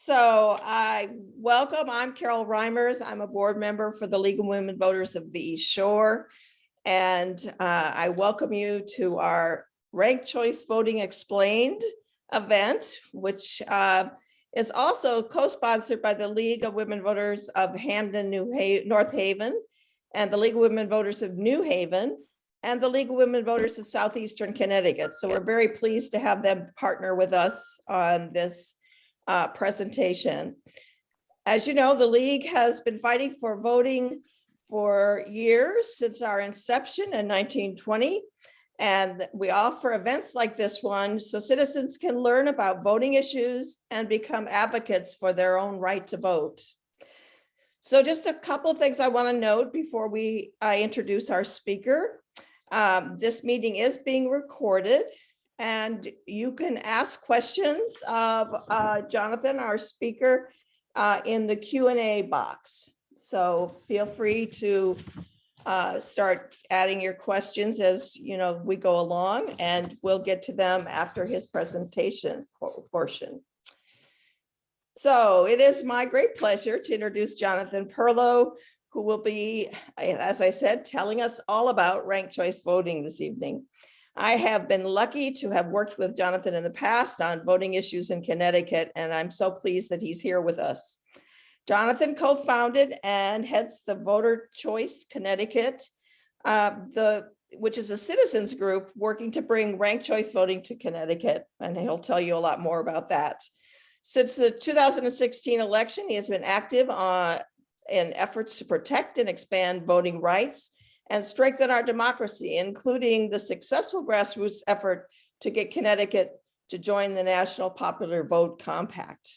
So I'm Carol Reimers. I'm a board member for the League of Women Voters of the East Shore. And I welcome you to our Ranked Choice Voting Explained event, which is also co-sponsored by the League of Women Voters of Hamden, North Haven, and the League of Women Voters of New Haven, and the League of Women Voters of Southeastern Connecticut. So we're very pleased to have them partner with us on this presentation. As you know, the League has been fighting for voting for years since our inception in 1920. And we offer events like this one so citizens can learn about voting issues and become advocates for their own right to vote. So just a couple of things I want to note before I introduce our speaker. This meeting is being recorded, and you can ask questions of Jonathan, our speaker, in the Q&A box. So feel free to start adding your questions as we go along, and we'll get to them after his presentation portion. So it is my great pleasure to introduce Jonathan Perloe, who will be, as I said, telling us all about ranked choice voting this evening. I have been lucky to have worked with Jonathan in the past on voting issues in Connecticut, and I'm so pleased that he's here with us. Jonathan co-founded and heads the Voter Choice Connecticut, which is a citizens group working to bring ranked choice voting to Connecticut, and he'll tell you a lot more about that. Since the 2016 election, he has been active in efforts to protect and expand voting rights and strengthen our democracy, including the successful grassroots effort to get Connecticut to join the National Popular Vote Compact.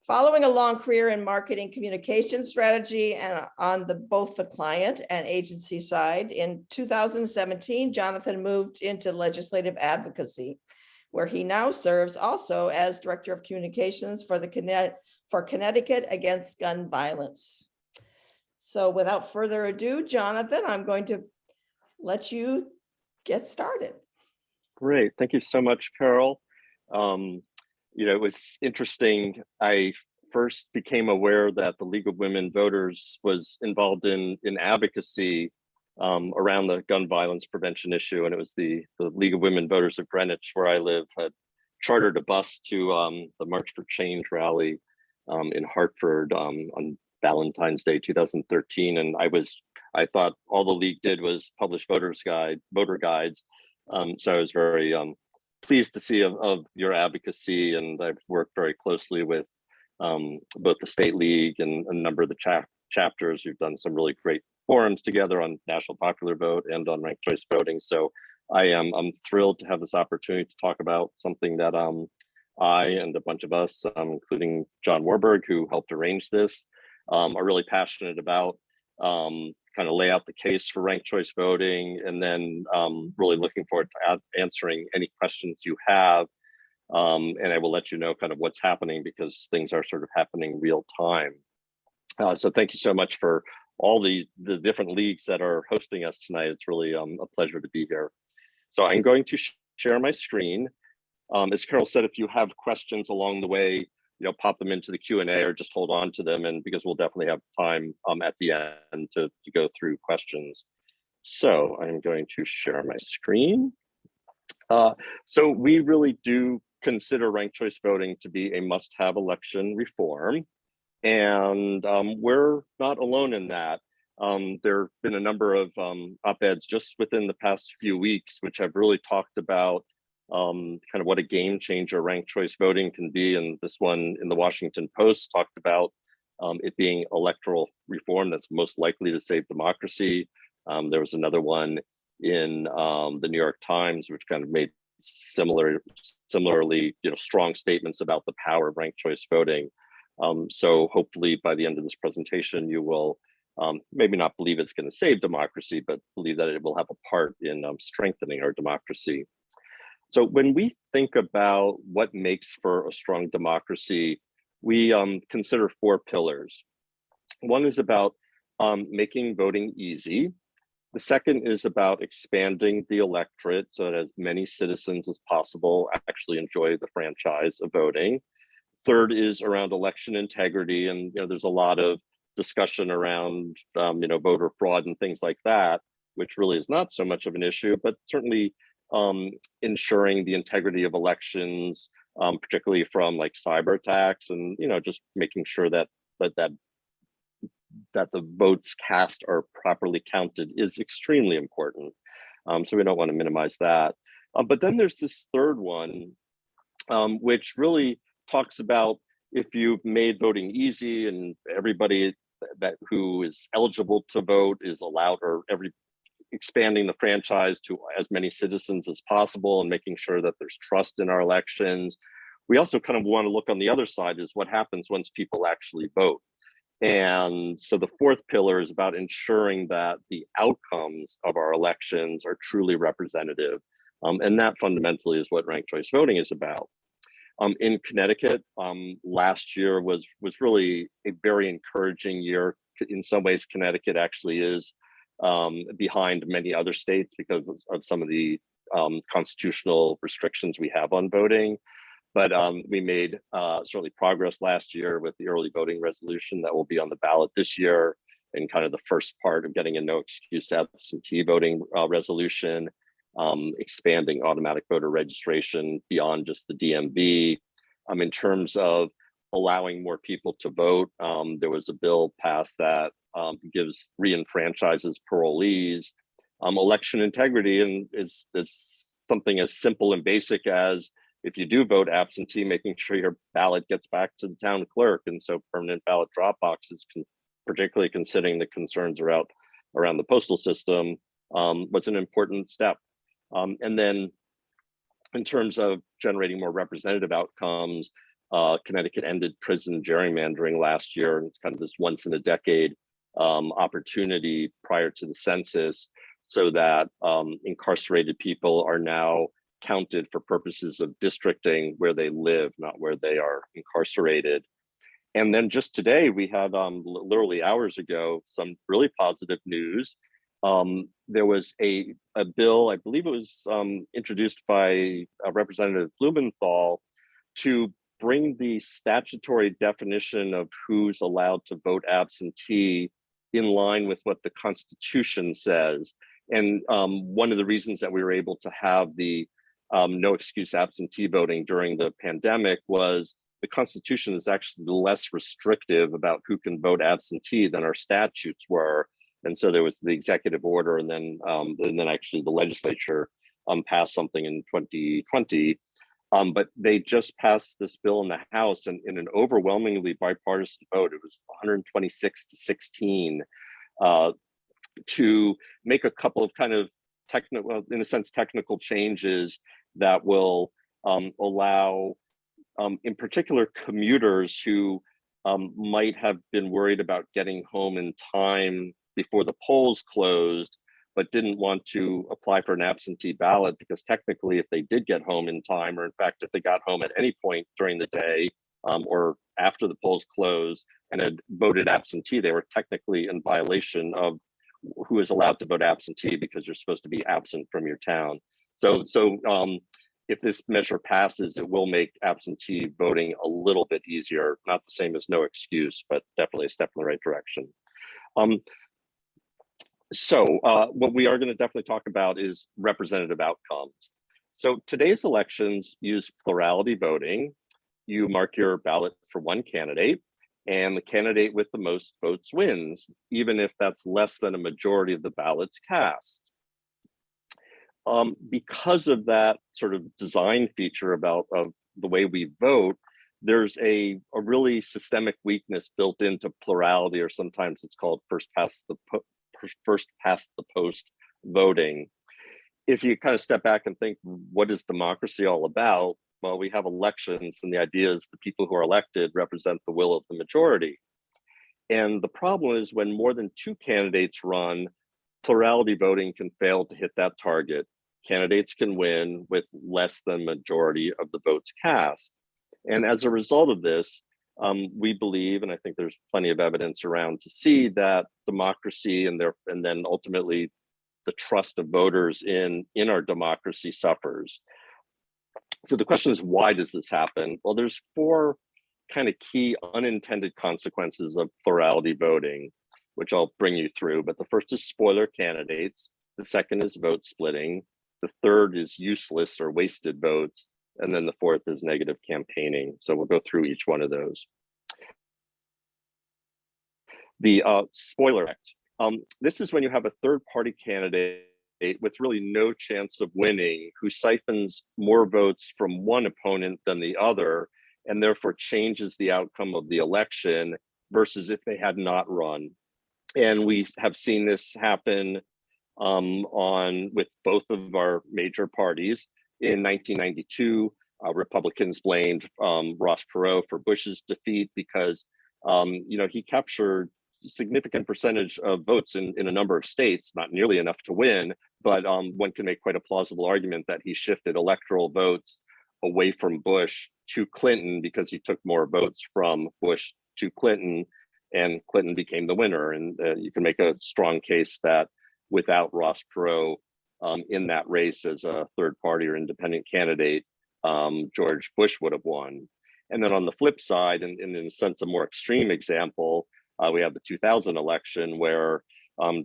Following a long career in marketing communication strategy and on both the client and agency side, in 2017, Jonathan moved into legislative advocacy, where he now serves also as Director of Communications for Connecticut Against Gun Violence. So without further ado, Jonathan, I'm going to let you get started. Great. Thank you so much, Carol. It was interesting. I first became aware that the League of Women Voters was involved in advocacy around the gun violence prevention issue. And it was the League of Women Voters of Greenwich, where I live, had chartered a bus to the March for Change rally in Hartford on Valentine's Day 2013. And I thought all the League did was publish voter guides. So I was very pleased to see of your advocacy, and I've worked very closely with both the State League and a number of the chapters. We've done some really great forums together on National Popular Vote and on ranked choice voting. So I'm thrilled to have this opportunity to talk about something that I and a bunch of us, including John Warburg, who helped arrange this, are really passionate about. Kind of lay out the case for ranked choice voting, and then really looking forward to answering any questions you have. And I will let you know kind of what's happening, because things are sort of happening real time. So thank you so much for all the different leagues that are hosting us tonight. It's really a pleasure to be here. So I'm going to share my screen. As Carol said, if you have questions along the way, pop them into the Q&A or just hold on to them, and because we'll definitely have time at the end to go through questions. So I'm going to share my screen. So we really do consider ranked choice voting to be a must-have election reform. And we're not alone in that. There have been a number of op-eds just within the past few weeks, which have really talked about kind of what a game changer ranked choice voting can be. And this one in the Washington Post talked about it being electoral reform that's most likely to save democracy. There was another one in the New York Times, which kind of made similarly strong statements about the power of ranked choice voting. So hopefully by the end of this presentation, you will maybe not believe it's going to save democracy, but believe that it will have a part in strengthening our democracy. So when we think about what makes for a strong democracy, we consider four pillars. One is about making voting easy. The second is about expanding the electorate so that as many citizens as possible actually enjoy the franchise of voting. Third is around election integrity, and there's a lot of discussion around voter fraud and things like that, which really is not so much of an issue, but certainly ensuring the integrity of elections, particularly from like cyber attacks, and just making sure that the votes cast are properly counted is extremely important. So we don't want to minimize that. But then there's this third one, which really talks about if you've made voting easy and everybody who is eligible to vote is allowed, or expanding the franchise to as many citizens as possible and making sure that there's trust in our elections. We also kind of want to look on the other side, is what happens once people actually vote. And so the fourth pillar is about ensuring that the outcomes of our elections are truly representative. And that fundamentally is what ranked choice voting is about. In Connecticut, last year was really a very encouraging year. In some ways, Connecticut actually is behind many other states because of some of the constitutional restrictions we have on voting. But we made certainly progress last year with the early voting resolution that will be on the ballot this year, and kind of the first part of getting a no excuse absentee voting resolution, expanding automatic voter registration beyond just the DMV. In terms of allowing more people to vote, there was a bill passed that gives re-enfranchises parolees. Election integrity and is something as simple and basic as, if you do vote absentee, making sure your ballot gets back to the town clerk. And so permanent ballot drop boxes, particularly considering the concerns around the postal system, was an important step. And then in terms of generating more representative outcomes, Connecticut ended prison gerrymandering last year, and it's kind of this once in a decade opportunity prior to the census, so that incarcerated people are now counted for purposes of districting where they live, not where they are incarcerated. And then just today, we had literally hours ago, some really positive news. There was a bill, I believe it was introduced by Representative Blumenthal, to bring the statutory definition of who's allowed to vote absentee in line with what the Constitution says. And one of the reasons that we were able to have the no excuse absentee voting during the pandemic was the Constitution is actually less restrictive about who can vote absentee than our statutes were. And so there was the executive order, and then actually the legislature passed something in 2020. But they just passed this bill in the House, and in an overwhelmingly bipartisan vote, it was 126 to 16, to make a couple of kind of technical changes that will allow, in particular, commuters who might have been worried about getting home in time before the polls closed, but didn't want to apply for an absentee ballot, because technically if they did get home in time, or in fact, if they got home at any point during the day or after the polls closed and had voted absentee, they were technically in violation of who is allowed to vote absentee, because you're supposed to be absent from your town. So if this measure passes, it will make absentee voting a little bit easier. Not the same as no excuse, but definitely a step in the right direction. So what we are going to definitely talk about is representative outcomes. So today's elections use plurality voting. You mark your ballot for one candidate, and the candidate with the most votes wins, even if that's less than a majority of the ballots cast. Because of that sort of design feature of the way we vote, there's a really systemic weakness built into plurality, or sometimes it's called first past the post voting. If you kind of step back and think, what is democracy all about? Well, we have elections, and the idea is the people who are elected represent the will of the majority. And the problem is, when more than two candidates run, plurality voting can fail to hit that target. Candidates can win with less than majority of the votes cast. And as a result of this, we believe, and I think there's plenty of evidence around to see, that democracy and then ultimately the trust of voters in our democracy suffers. So the question is, why does this happen? Well, there's four kind of key unintended consequences of plurality voting, which I'll bring you through. But the first is spoiler candidates. The second is vote splitting. The third is useless or wasted votes. And then the fourth is negative campaigning. So we'll go through each one of those. The spoiler act. This is when you have a third party candidate with really no chance of winning, who siphons more votes from one opponent than the other, and therefore changes the outcome of the election versus if they had not run. And we have seen this happen with both of our major parties. In 1992, Republicans blamed Ross Perot for Bush's defeat because he captured significant percentage of votes in a number of states, not nearly enough to win, but one can make quite a plausible argument that he shifted electoral votes away from Bush to Clinton because he took more votes from Bush to Clinton, and Clinton became the winner. And you can make a strong case that without Ross Perot in that race as a third party or independent candidate, George Bush would have won. And then on the flip side, and in a sense, a more extreme example, we have the 2000 election where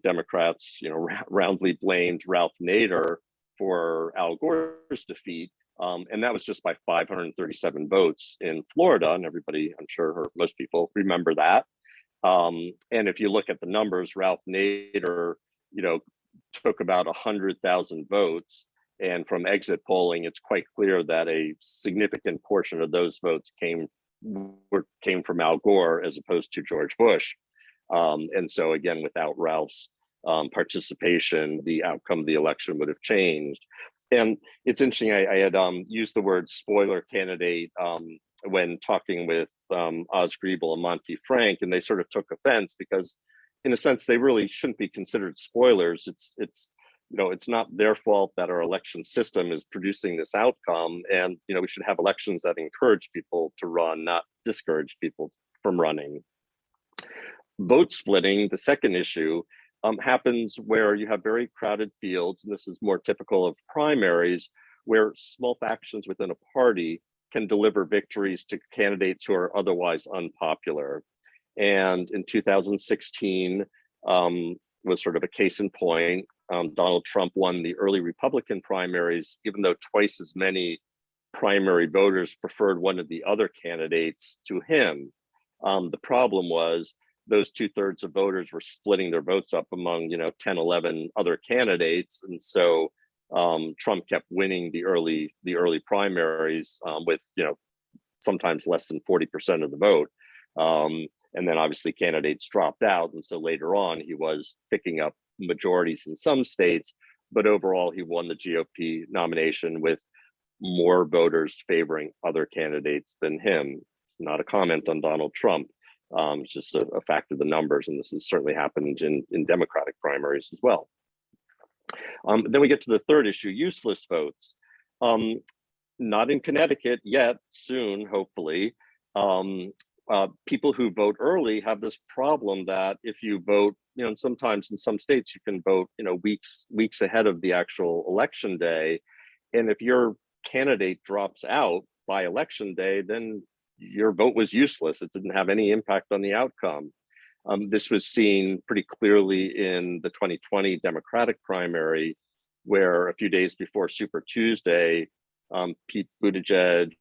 Democrats, roundly blamed Ralph Nader for Al Gore's defeat. And that was just by 537 votes in Florida. And everybody, I'm sure, or most people remember that. And if you look at the numbers, Ralph Nader, took about 100,000 votes. And from exit polling, it's quite clear that a significant portion of those votes came from Al Gore as opposed to George Bush. And so again, without Ralph's participation, the outcome of the election would have changed. And it's interesting, I had used the word spoiler candidate when talking with Oz Griebel and Monty Frank, and they sort of took offense because in a sense, they really shouldn't be considered spoilers. It's not their fault that our election system is producing this outcome. And, we should have elections that encourage people to run, not discourage people from running. Vote splitting, the second issue, happens where you have very crowded fields, and this is more typical of primaries, where small factions within a party can deliver victories to candidates who are otherwise unpopular. And in 2016 was sort of a case in point. Donald Trump won the early Republican primaries, even though twice as many primary voters preferred one of the other candidates to him. The problem was those 2/3 of voters were splitting their votes up among 10, 11 other candidates, and so Trump kept winning the early primaries with sometimes less than 40% of the vote. And then obviously candidates dropped out, and so later on he was picking up majorities in some states, but overall he won the GOP nomination with more voters favoring other candidates than him. Not a comment on Donald Trump. It's just a fact of the numbers, and this has certainly happened in Democratic primaries as well. Then we get to the third issue, useless votes. Not in Connecticut yet, soon, hopefully. People who vote early have this problem that if you vote, and sometimes in some states you can vote, weeks ahead of the actual election day. And if your candidate drops out by election day, then your vote was useless. It didn't have any impact on the outcome. This was seen pretty clearly in the 2020 Democratic primary, where a few days before Super Tuesday, Pete Buttigieg,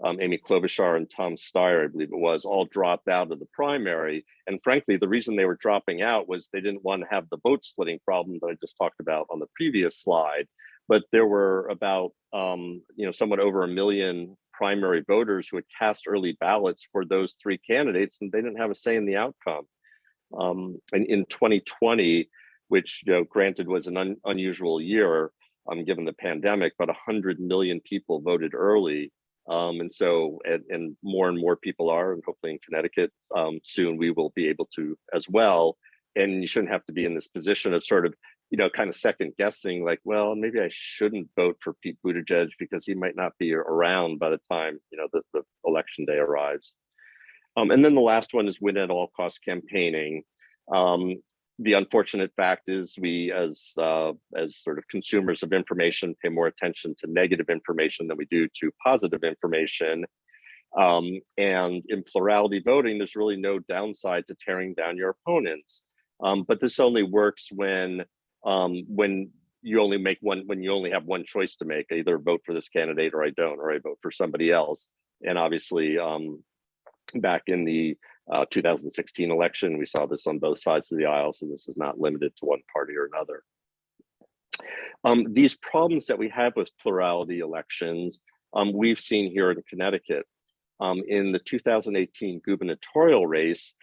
Amy Klobuchar, and Tom Steyer, I believe it was, all dropped out of the primary. And frankly, the reason they were dropping out was they didn't want to have the vote splitting problem that I just talked about on the previous slide. But there were about, somewhat over 1 million primary voters who had cast early ballots for those three candidates, and they didn't have a say in the outcome. And in 2020, which granted was an unusual year given the pandemic, but 100 million people voted early. And so, and more people are, and hopefully in Connecticut soon we will be able to as well. And you shouldn't have to be in this position of sort of, kind of second guessing, like, well, maybe I shouldn't vote for Pete Buttigieg because he might not be around by the time, the election day arrives. And then the last one is win at all cost campaigning. The unfortunate fact is we, as sort of consumers of information, pay more attention to negative information than we do to positive information. And in plurality voting, there's really no downside to tearing down your opponents. But this only works when you only make one, when you only have one choice to make, either vote for this candidate or I don't, or I vote for somebody else. And obviously, back in the 2016 election, we saw this on both sides of the aisle, so this is not limited to one party or another. These problems that we have with plurality elections, we've seen here in Connecticut. In the 2018 gubernatorial race,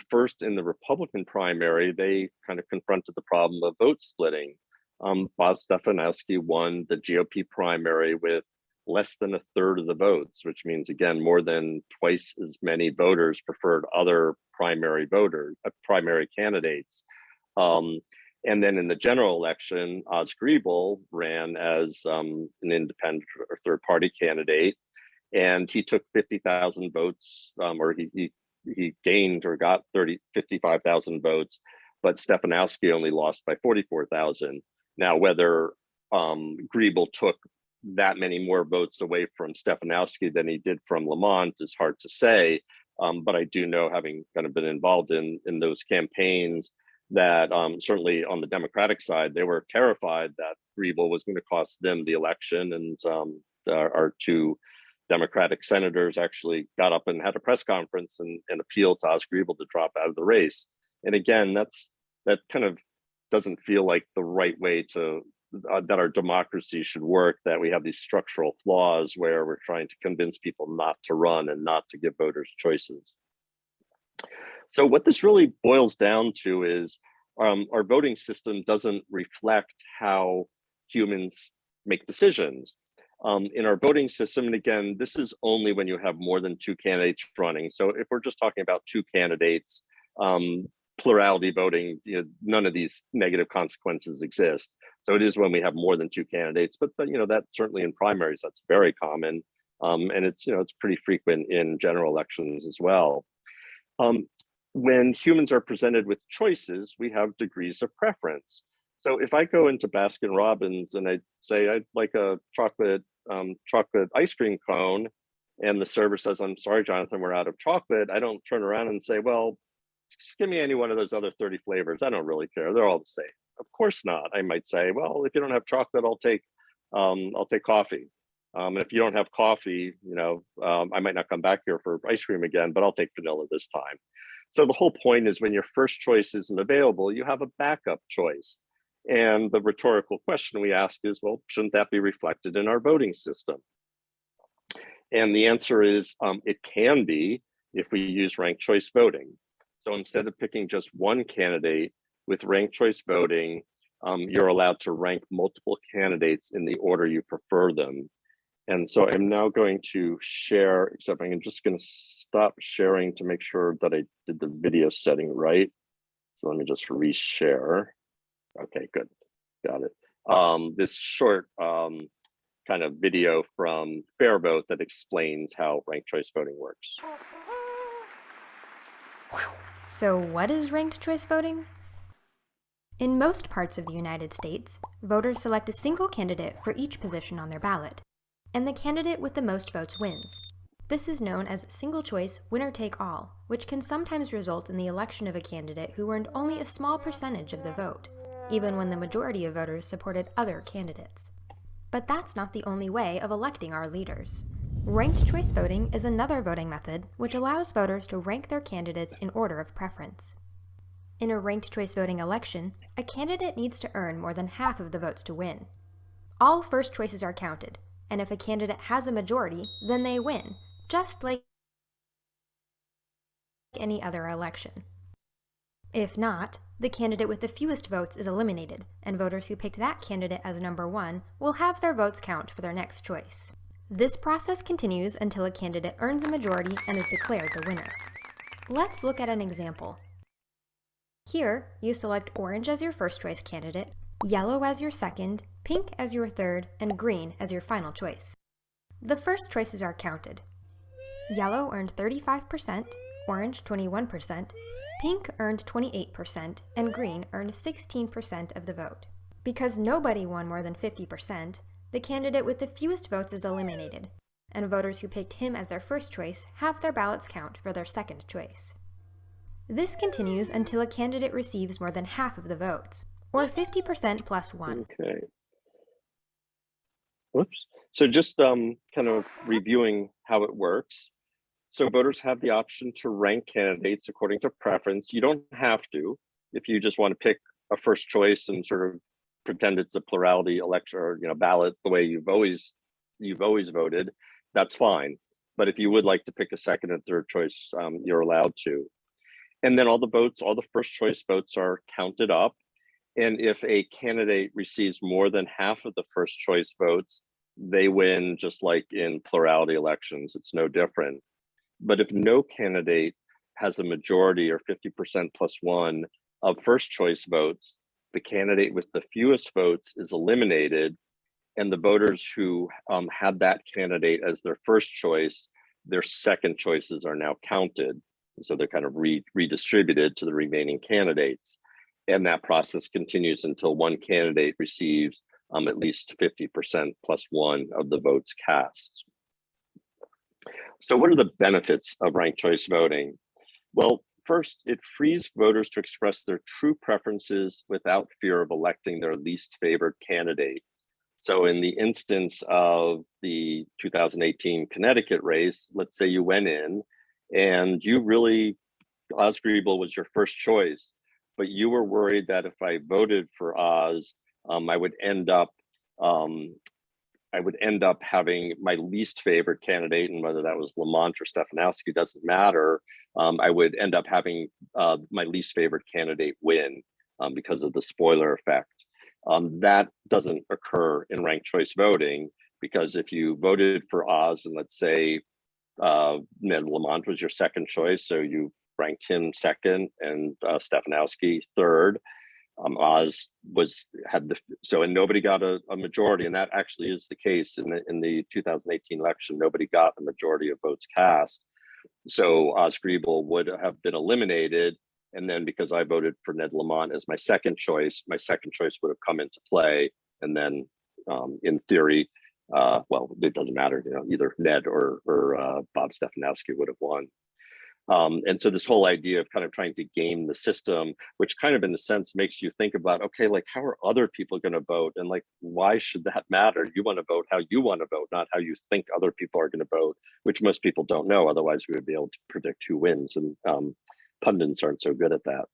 first in the Republican primary, they kind of confronted the problem of vote splitting. Bob Stefanowski won the GOP primary with less than a third of the votes, which means, again, more than twice as many voters preferred other primary candidates. And then in the general election, Oz Griebel ran as an independent or third party candidate, and he took 50,000 votes, or he gained or got 55,000 votes, but Stefanowski only lost by 44,000. Now, whether Griebel took that many more votes away from Stefanowski than he did from Lamont is hard to say, but I do know, having kind of been involved in those campaigns, that certainly on the Democratic side, they were terrified that Griebel was going to cost them the election, and our two Democratic senators actually got up and had a press conference and appealed to Oz Griebel to drop out of the race. And again, that kind of doesn't feel like the right way to that our democracy should work, that we have these structural flaws where we're trying to convince people not to run and not to give voters choices. So what this really boils down to is our voting system doesn't reflect how humans make decisions. In our voting system, and again, this is only when you have more than two candidates running. So if we're just talking about two candidates, plurality voting, none of these negative consequences exist. So it is when we have more than two candidates, but that certainly in primaries, that's very common. And it's pretty frequent in general elections as well. When humans are presented with choices, we have degrees of preference. So if I go into Baskin Robbins and I say I'd like a chocolate ice cream cone, and the server says, "I'm sorry, Jonathan, we're out of chocolate," I don't turn around and say, "Well, just give me any one of those other 30 flavors. I don't really care. They're all the same." Of course not. I might say, "Well, if you don't have chocolate, I'll take coffee. And if you don't have coffee, I might not come back here for ice cream again, but I'll take vanilla this time." So the whole point is, when your first choice isn't available, you have a backup choice. And the rhetorical question we ask is, well, shouldn't that be reflected in our voting system? And the answer is, it can be if we use ranked choice voting. So instead of picking just one candidate with ranked choice voting, you're allowed to rank multiple candidates in the order you prefer them. And so I'm now going to share, except I'm just going to stop sharing to make sure that I did the video setting right. So let me just reshare. Okay, good, got it. This short kind of video from Fair Vote that explains how ranked choice voting works. So what is ranked choice voting? In most parts of the United States, voters select a single candidate for each position on their ballot, and the candidate with the most votes wins. This is known as single choice winner-take-all, which can sometimes result in the election of a candidate who earned only a small percentage of the vote, even when the majority of voters supported other candidates. But that's not the only way of electing our leaders. Ranked choice voting is another voting method which allows voters to rank their candidates in order of preference. In a ranked choice voting election, a candidate needs to earn more than half of the votes to win. All first choices are counted, and if a candidate has a majority, then they win, just like any other election. If not, the candidate with the fewest votes is eliminated, and voters who picked that candidate as number one will have their votes count for their next choice. This process continues until a candidate earns a majority and is declared the winner. Let's look at an example. Here, you select orange as your first choice candidate, yellow as your second, pink as your third, and green as your final choice. The first choices are counted. Yellow earned 35%, orange 21%, pink earned 28%, and green earned 16% of the vote. Because nobody won more than 50%, the candidate with the fewest votes is eliminated, and voters who picked him as their first choice have their ballots count for their second choice. This continues until a candidate receives more than half of the votes, or 50% plus one. Okay. Whoops. So just kind of reviewing how it works. So voters have the option to rank candidates according to preference. You don't have to. If you just want to pick a first choice and sort of pretend it's a plurality election or ballot the way you've always voted, that's fine. But if you would like to pick a second and third choice, you're allowed to. And then all the first choice votes are counted up. And if a candidate receives more than half of the first choice votes, they win, just like in plurality elections. It's no different. But if no candidate has a majority or 50% plus one of first choice votes, the candidate with the fewest votes is eliminated, and the voters who had that candidate as their first choice, their second choices are now counted. So they're kind of redistributed to the remaining candidates. And that process continues until one candidate receives at least 50% plus one of the votes cast. So what are the benefits of ranked choice voting? Well, first, it frees voters to express their true preferences without fear of electing their least favored candidate. So in the instance of the 2018 Connecticut race, let's say you went in and Oz Griebel was your first choice, but you were worried that if I voted for Oz, I would end up having my least favorite candidate, and whether that was Lamont or Stefanowski doesn't matter. I would end up having my least favorite candidate win because of the spoiler effect. That doesn't occur in ranked choice voting, because if you voted for Oz and let's say Ned Lamont was your second choice, so you ranked him second and Stefanowski third. Oz and nobody got a majority, and that actually is the case in the 2018 election. Nobody got a majority of votes cast, so Oz Griebel would have been eliminated. And then because I voted for Ned Lamont as my second choice would have come into play. And then in theory, well, it doesn't matter, either Ned or Bob Stefanowski would have won. And so this whole idea of kind of trying to game the system, which kind of in a sense makes you think about, okay, like how are other people going to vote? And like, why should that matter? You want to vote how you want to vote, not how you think other people are going to vote, which most people don't know. Otherwise we would be able to predict who wins. And pundits aren't so good at that.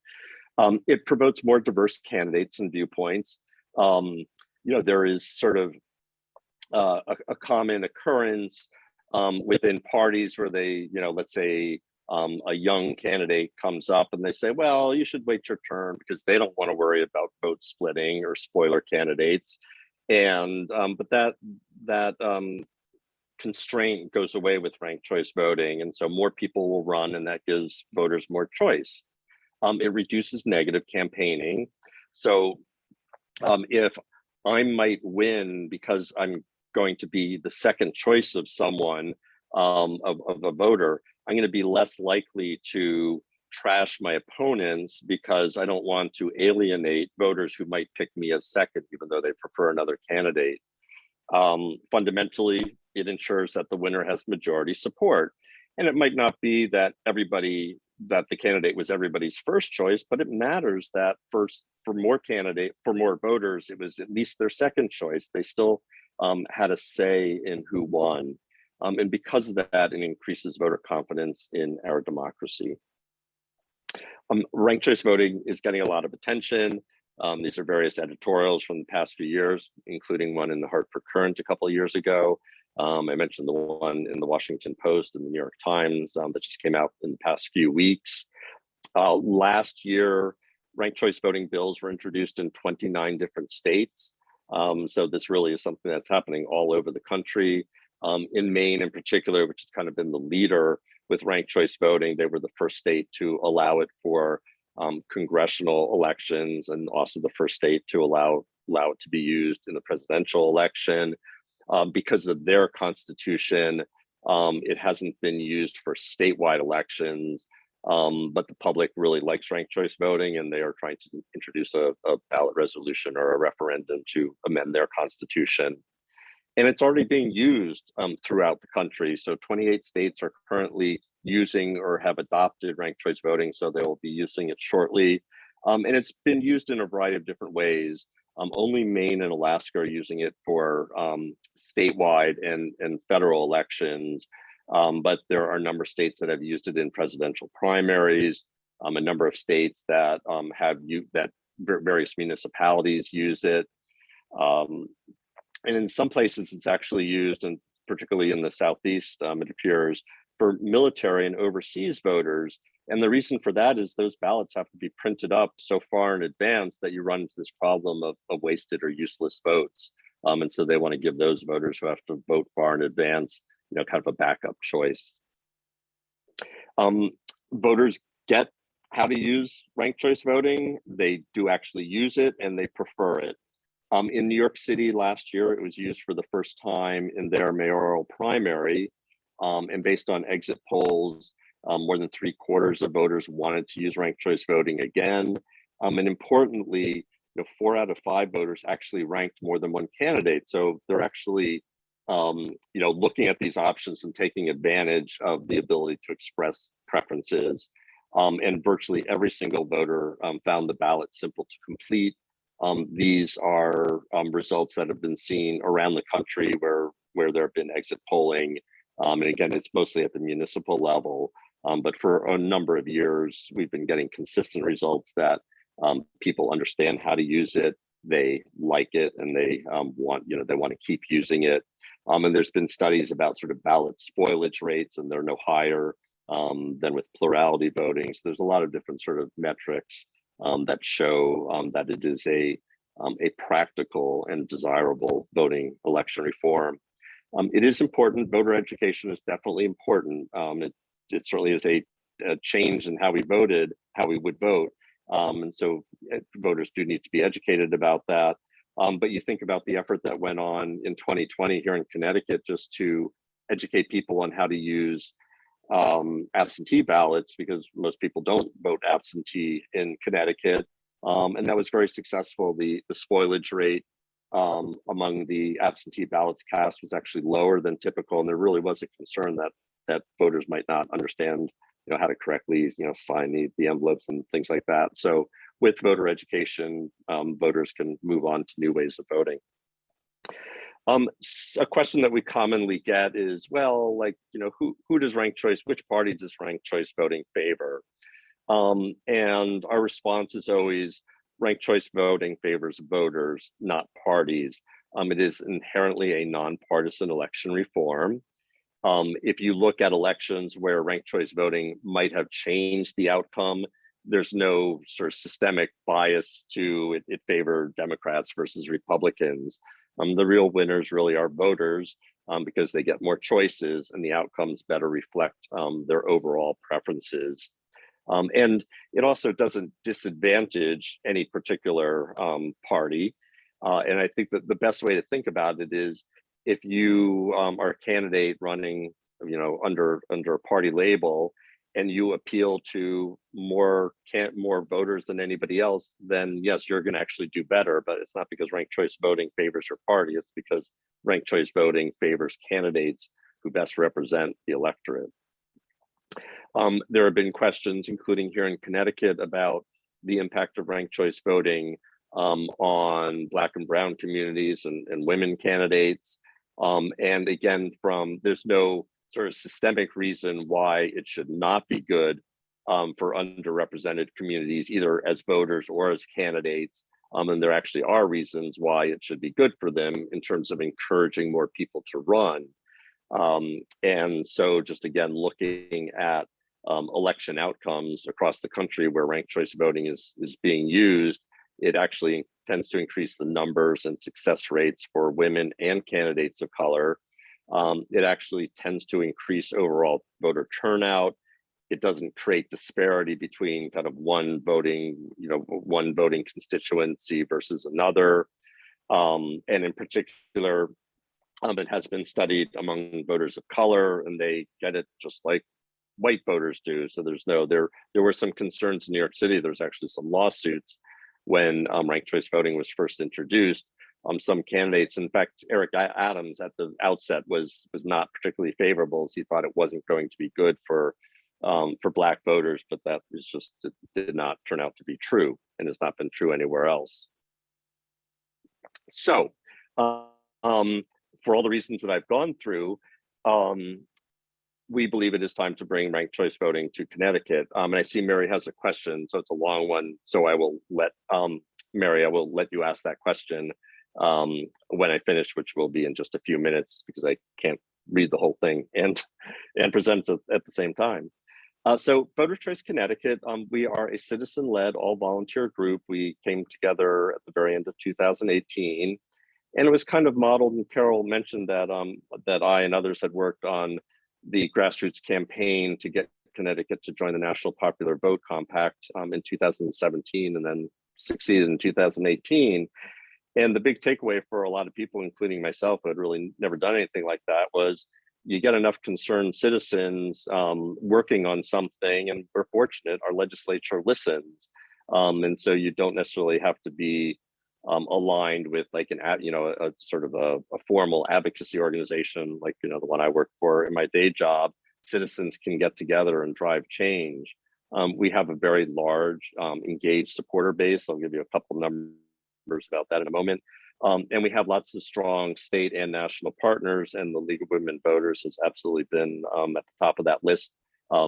It promotes more diverse candidates and viewpoints. There is sort of a common occurrence within parties where they, let's say, a young candidate comes up and they say, well, you should wait your turn because they don't want to worry about vote splitting or spoiler candidates. And but that constraint goes away with ranked choice voting. And so more people will run, and that gives voters more choice. It reduces negative campaigning. So if I might win because I'm going to be the second choice of someone, of a voter, I'm going to be less likely to trash my opponents because I don't want to alienate voters who might pick me as second, even though they prefer another candidate. Fundamentally, it ensures that the winner has majority support. And it might not be that the candidate was everybody's first choice, but it matters that for more voters, it was at least their second choice. They still had a say in who won. And because of that, it increases voter confidence in our democracy. Ranked choice voting is getting a lot of attention. These are various editorials from the past few years, including one in the Hartford Courant a couple of years ago. I mentioned the one in the Washington Post and the New York Times that just came out in the past few weeks. Last year, ranked choice voting bills were introduced in 29 different states. So this really is something that's happening all over the country. In Maine in particular, which has kind of been the leader with ranked choice voting, they were the first state to allow it for congressional elections, and also the first state to allow it to be used in the presidential election. Because of their constitution, it hasn't been used for statewide elections, but the public really likes ranked choice voting, and they are trying to introduce a ballot resolution or a referendum to amend their constitution. And it's already being used throughout the country. So 28 states are currently using or have adopted ranked choice voting, so they will be using it shortly. And it's been used in a variety of different ways. Only Maine and Alaska are using it for statewide and federal elections. But there are a number of states that have used it in presidential primaries, a number of states that that various municipalities use it. And in some places it's actually used, and particularly in the Southeast, it appears, for military and overseas voters. And the reason for that is those ballots have to be printed up so far in advance that you run into this problem of wasted or useless votes. And so they want to give those voters who have to vote far in advance, kind of a backup choice. Voters get how to use ranked choice voting. They do actually use it and they prefer it. In New York City last year, it was used for the first time in their mayoral primary. And based on exit polls, more than 3/4 of voters wanted to use ranked choice voting again. And importantly, 4 out of 5 voters actually ranked more than one candidate. So they're actually, looking at these options and taking advantage of the ability to express preferences. And virtually every single voter found the ballot simple to complete. These are results that have been seen around the country where there have been exit polling. And again, it's mostly at the municipal level. But for a number of years, we've been getting consistent results that people understand how to use it, they like it, and they want to keep using it. And there's been studies about sort of ballot spoilage rates, and they're no higher than with plurality voting. So there's a lot of different sort of metrics that show that it is a practical and desirable voting election reform. It is important. Voter education is definitely important. It certainly is a change in how we would vote. And so voters do need to be educated about that. But you think about the effort that went on in 2020 here in Connecticut just to educate people on how to use absentee ballots, because most people don't vote absentee in Connecticut. And that was very successful. The spoilage rate among the absentee ballots cast was actually lower than typical. And there really was a concern that voters might not understand how to correctly sign the envelopes and things like that. So with voter education, voters can move on to new ways of voting. A question that we commonly get is, well, who does ranked choice, which party does ranked choice voting favor? And our response is always ranked choice voting favors voters, not parties. It is inherently a nonpartisan election reform. If you look at elections where ranked choice voting might have changed the outcome, there's no sort of systemic bias to it favor Democrats versus Republicans. The real winners really are voters because they get more choices and the outcomes better reflect their overall preferences. And it also doesn't disadvantage any particular party. And I think that the best way to think about it is, if you are a candidate running, under a party label, and you appeal to more voters than anybody else, then yes, you're going to actually do better. But it's not because ranked choice voting favors your party; it's because ranked choice voting favors candidates who best represent the electorate. There have been questions, including here in Connecticut, about the impact of ranked choice voting on Black and Brown communities and women candidates. And again, there's no sort of systemic reason why it should not be good for underrepresented communities, either as voters or as candidates. And there actually are reasons why it should be good for them in terms of encouraging more people to run. And so just again, looking at election outcomes across the country where ranked choice voting is being used, it actually tends to increase the numbers and success rates for women and candidates of color. It actually tends to increase overall voter turnout. It doesn't create disparity between kind of one voting constituency versus another. And in particular, it has been studied among voters of color, and they get it just like white voters do. So there were some concerns in New York City. There's actually some lawsuits when ranked choice voting was first introduced some candidates. In fact, Eric Adams at the outset was not particularly favorable, as he thought it wasn't going to be good for Black voters, but that was just, it did not turn out to be true and has not been true anywhere else. So for all the reasons that I've gone through, we believe it is time to bring ranked choice voting to Connecticut. And I see Mary has a question, so it's a long one. So I will let Mary, I will let you ask that question when I finish, which will be in just a few minutes, because I can't read the whole thing and present it at the same time. So Voter Choice Connecticut, we are a citizen-led, all-volunteer group. We came together at the very end of 2018, and it was kind of modeled, and Carol mentioned that that I and others had worked on the grassroots campaign to get Connecticut to join the National Popular Vote Compact in 2017, and then succeeded in 2018. And the big takeaway for a lot of people, including myself, who had really never done anything like that, was you get enough concerned citizens working on something, and we're fortunate, our legislature listens. And so you don't necessarily have to be aligned with like a sort of a formal advocacy organization like the one I work for in my day job. Citizens can get together and drive change. We have a very large engaged supporter base. I'll give you a couple numbers about that in a moment. And we have lots of strong state and national partners, and the League of Women Voters has absolutely been at the top of that list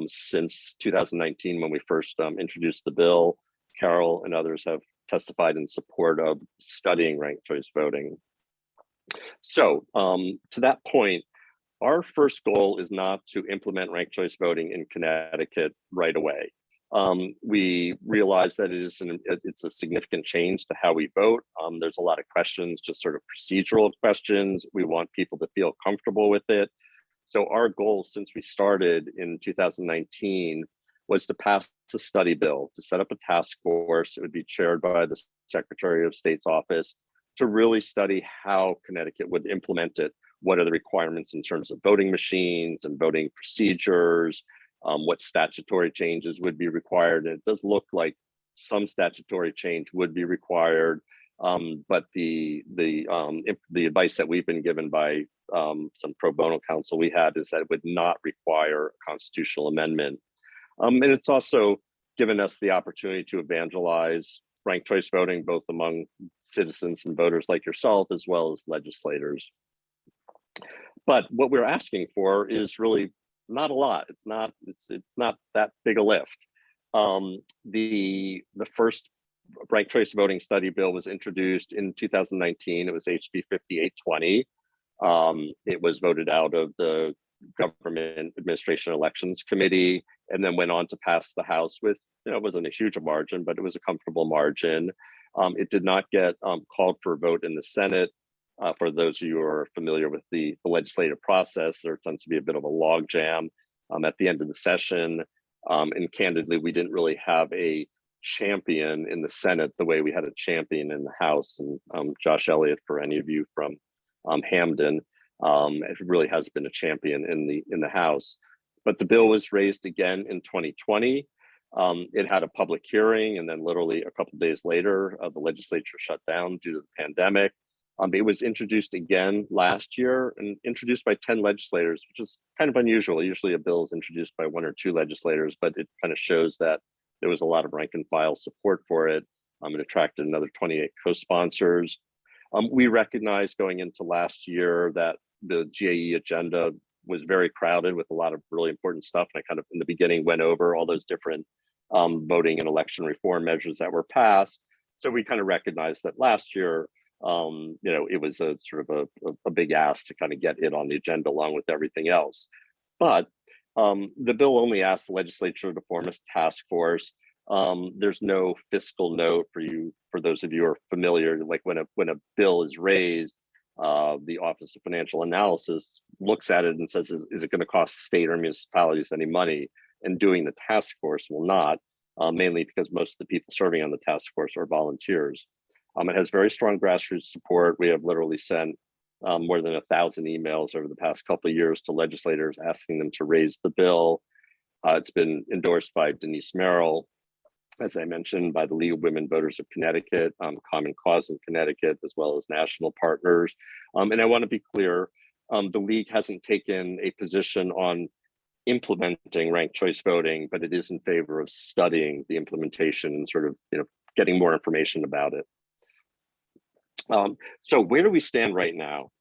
since 2019 when we first introduced the bill. Carol and others have testified in support of studying ranked choice voting. So to that point, our first goal is not to implement ranked choice voting in Connecticut right away. We realize that it's a significant change to how we vote. There's a lot of questions, just sort of procedural questions. We want people to feel comfortable with it. So our goal since we started in 2019 was to pass a study bill, to set up a task force. It would be chaired by the Secretary of State's office to really study how Connecticut would implement it. What are the requirements in terms of voting machines and voting procedures? What statutory changes would be required? And it does look like some statutory change would be required, but the advice that we've been given by some pro bono counsel we had is that it would not require a constitutional amendment. And it's also given us the opportunity to evangelize ranked choice voting, both among citizens and voters like yourself, as well as legislators. But what we're asking for is really not a lot. It's not that big a lift. The first ranked choice voting study bill was introduced in 2019. It was HB 5820. It was voted out of the Government Administration Elections Committee, and then went on to pass the House with, it wasn't a huge margin, but it was a comfortable margin. It did not get called for a vote in the Senate. For those of you who are familiar with the legislative process, there tends to be a bit of a logjam at the end of the session. And candidly, we didn't really have a champion in the Senate the way we had a champion in the House. And Josh Elliott, for any of you from Hamden, it really has been a champion in the House. But the bill was raised again in 2020. It had a public hearing, and then literally a couple of days later, the legislature shut down due to the pandemic. It was introduced again last year and introduced by 10 legislators, which is kind of unusual. Usually a bill is introduced by 1 or 2 legislators, but it kind of shows that there was a lot of rank and file support for it. It attracted another 28 co-sponsors. We recognized going into last year that the GAE agenda was very crowded with a lot of really important stuff. And I kind of in the beginning went over all those different voting and election reform measures that were passed. So we kind of recognized that last year, it was a sort of a big ask to kind of get it on the agenda along with everything else. But the bill only asked the legislature to form a task force. There's no fiscal note for those of you who are familiar, like when a bill is raised, the Office of Financial Analysis looks at it and says, is it going to cost state or municipalities any money? And doing the task force will not, mainly because most of the people serving on the task force are volunteers. It has very strong grassroots support. We have literally sent more than 1,000 emails over the past couple of years to legislators asking them to raise the bill. It's been endorsed by Denise Merrill, as I mentioned, by the League of Women Voters of Connecticut, Common Cause in Connecticut, as well as national partners. And I want to be clear, the League hasn't taken a position on implementing ranked choice voting, but it is in favor of studying the implementation and sort of, getting more information about it. So where do we stand right now?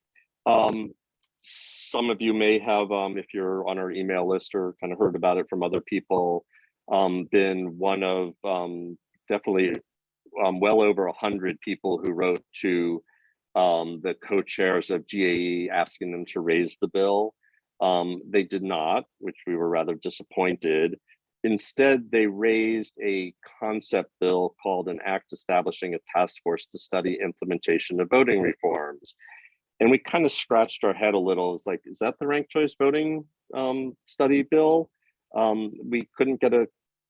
Some of you may have, if you're on our email list or kind of heard about it from other people, been one of definitely well over 100 people who wrote to the co-chairs of GAE asking them to raise the bill. They did not, which we were rather disappointed. Instead, they raised a concept bill called an act establishing a task force to study implementation of voting reforms. And we kind of scratched our head a little. It's like, is that the ranked choice voting study bill? We couldn't get a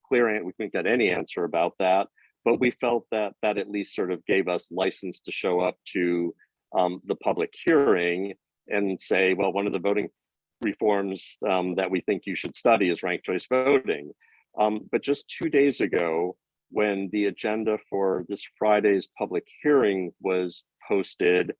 clear answer. We couldn't get any answer about that. But we felt that that at least sort of gave us license to show up to the public hearing and say, well, one of the voting reforms that we think you should study is ranked choice voting. But just 2 days ago, when the agenda for this Friday's public hearing was posted,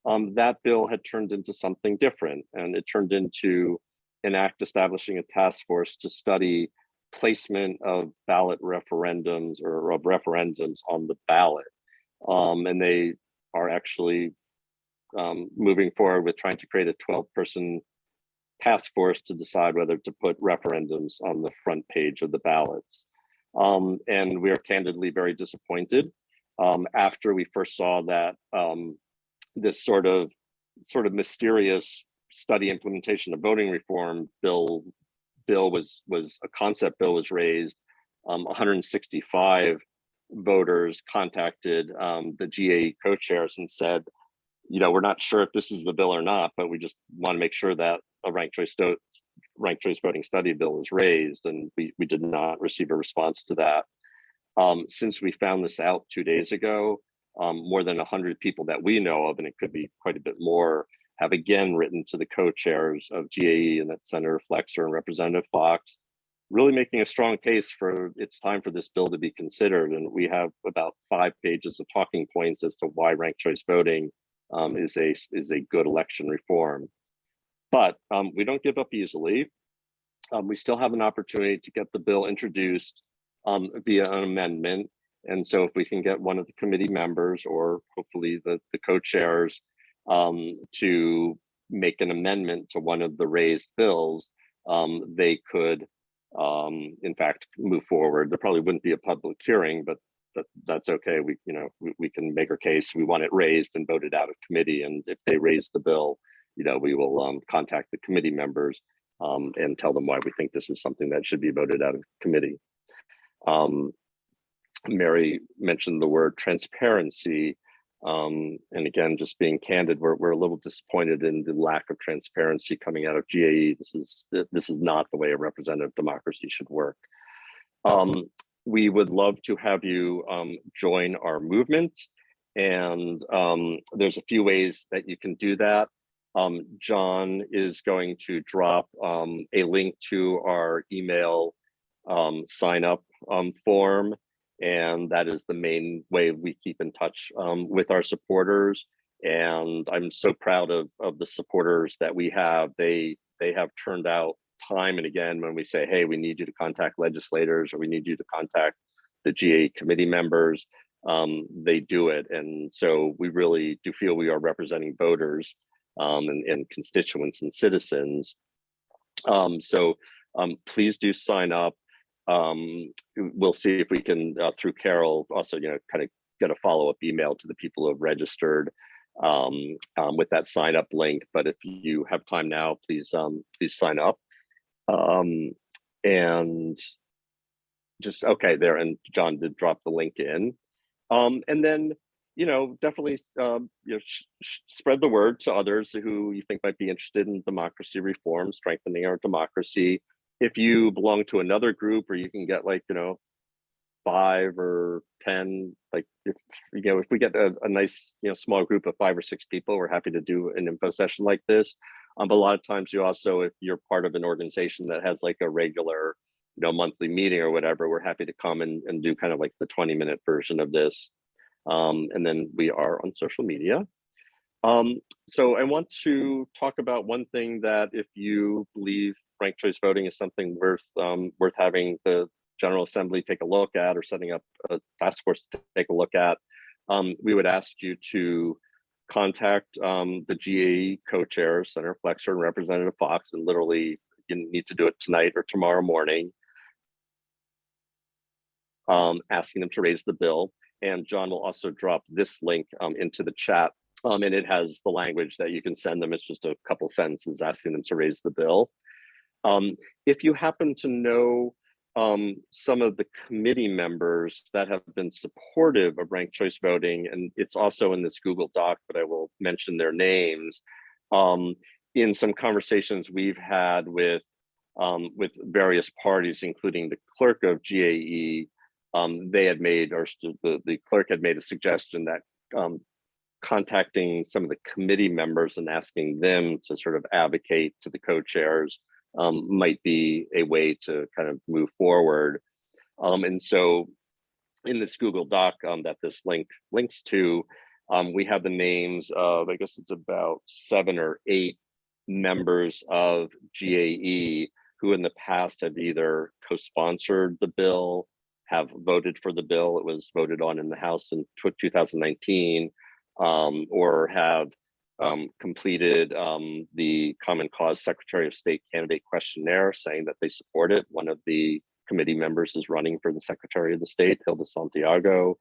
that bill had turned into something different, and it turned into an act establishing a task force to study placement of ballot referendums or of referendums on the ballot. And they are actually moving forward with trying to create a 12-person task force to decide whether to put referendums on the front page of the ballots. And we are candidly very disappointed. After we first saw that this sort of mysterious study implementation of voting reform bill was a concept bill was raised, 165 voters contacted the GAE co-chairs and said, we're not sure if this is the bill or not, but we just want to make sure that a ranked choice voting study bill is raised, and we did not receive a response to that. Since we found this out 2 days ago, more than 100 people that we know of, and it could be quite a bit more, have again written to the co-chairs of GAE, and that's Senator Flexer and Representative Fox, really making a strong case for it's time for this bill to be considered. And we have about 5 pages of talking points as to why ranked choice voting is a good election reform. But we don't give up easily. We still have an opportunity to get the bill introduced via an amendment. And so if we can get one of the committee members, or hopefully the co-chairs, to make an amendment to one of the raised bills, they could, in fact, move forward. There probably wouldn't be a public hearing, but that's okay. We can make our case. We want it raised and voted out of committee. And if they raise the bill, we will contact the committee members and tell them why we think this is something that should be voted out of committee. Mary mentioned the word transparency. And again, just being candid, we're a little disappointed in the lack of transparency coming out of GAE. This is not the way a representative democracy should work. We would love to have you join our movement, and there's a few ways that you can do that. John is going to drop a link to our email sign up form, and that is the main way we keep in touch with our supporters. And I'm so proud of the supporters that we have. They have turned out time and again when we say, hey, we need you to contact legislators, or we need you to contact the GA committee members. They do it. And so we really do feel we are representing voters and constituents and citizens. So please do sign up. We'll see if we can, through Carol, also, kind of get a follow-up email to the people who have registered with that sign up link. But if you have time now, please sign up. And just, okay, there, and John did drop the link in. And then, definitely, spread the word to others who you think might be interested in democracy reform, strengthening our democracy. If you belong to another group, or you can get 5 or 10, if we get a nice, small group of 5 or 6 people, we're happy to do an info session like this. But a lot of times you also, if you're part of an organization that has a regular monthly meeting or whatever, we're happy to come and do kind of like the 20-minute version of this. And then we are on social media. So I want to talk about one thing that if you believe ranked choice voting is something worth having the General Assembly take a look at, or setting up a task force to take a look at, we would ask you to contact the GAE co-chairs, Senator Flexer and Representative Fox, and literally you need to do it tonight or tomorrow morning, asking them to raise the bill. And John will also drop this link into the chat. And it has the language that you can send them. It's just a couple sentences asking them to raise the bill. If you happen to know some of the committee members that have been supportive of ranked choice voting, and it's also in this Google Doc, but I will mention their names, in some conversations we've had with various parties, including the clerk of GAE, they had made, or the clerk had made a suggestion that contacting some of the committee members and asking them to sort of advocate to the co-chairs might be a way to kind of move forward. And so in this Google Doc that this links to, we have the names of, I guess it's about 7 or 8 members of GAE who in the past have either co-sponsored the bill, have voted for the bill. It was voted on in the House in 2019, or have completed the Common Cause Secretary of State candidate questionnaire saying that they support it. One of the committee members is running for the Secretary of the State, Hilda Santiago,